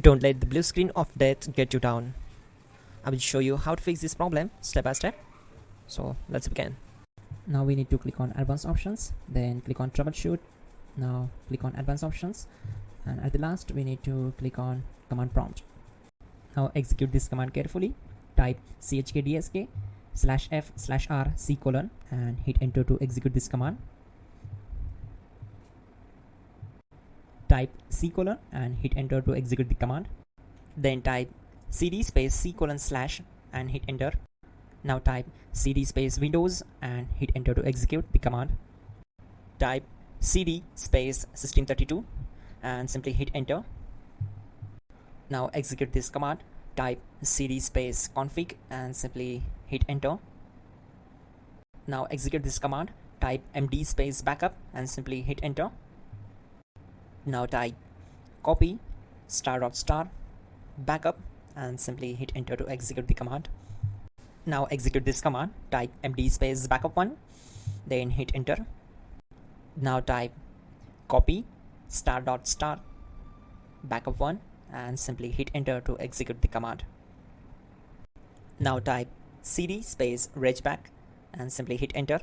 Don't let the blue screen of death get you down. I will show you how to fix this problem step by step. So let's begin. Now we need to click on advanced options, then click on troubleshoot. Now click on advanced options, and at the last we need to click on command prompt. Now execute this command carefully. Type chkdsk/f/r : and hit enter to execute this command. Type C : and hit enter to execute the command. Then type cd space C:/ and hit enter. Now type cd space Windows and hit enter to execute the command. Type cd space System32 and simply hit enter. Now execute this command. Type cd space config and simply hit enter. Now execute this command. Type md space backup and simply hit enter. Now type copy **backup and simply hit enter to execute the command. Now execute this command. Type md space backup1, then hit enter. Now type copy **backup1 and simply hit enter to execute the command. Now type cd space regback and simply hit enter.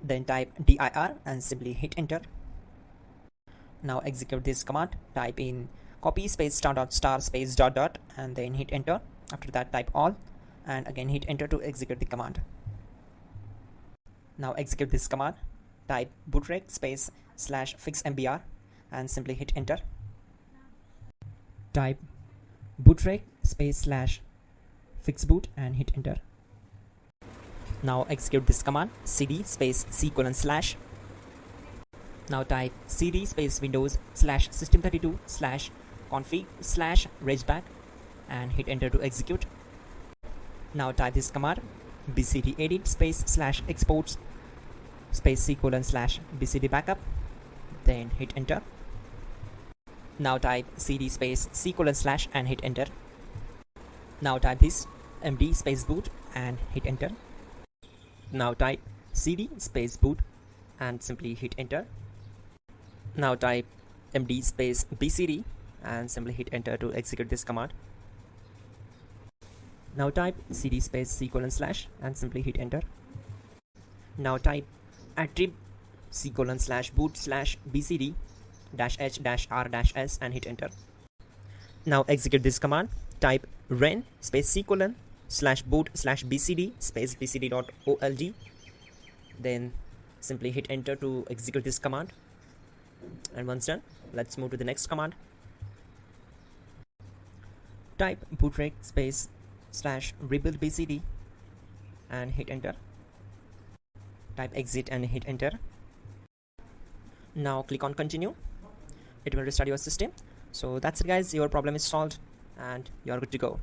Then type dir and simply hit enter. Now execute this command. Type in copy space **space ... and then hit enter. After that type all and again hit enter to execute the command. Now execute this command. Type bootrec space /fixmbr and simply hit enter. Type bootrec space /fixboot and hit enter. Now execute this command. cd space C:/. Now type cd space Windows /System32/config/regback and hit enter to execute. Now type this command. bcd edit space /exports space C:/ bcd backup, then hit enter. Now type cd space C:/ and hit enter. Now type this md space boot and hit enter. Now type cd space boot and simply hit enter. Now type md space bcd and simply hit enter to execute this command. Now type cd space C:/ and simply hit enter. Now type attrib C:/boot/bcd -h-r-s and hit enter. Now execute this command. Type ren space C:/boot/bcd space bcd.old, then simply hit enter to execute this command. And once done, let's move to the next command. Type bootrec space /rebuild bcd and hit enter. Type exit and hit enter. Now click on continue. It will restart your system. So that's it guys, your problem is solved and you're good to go.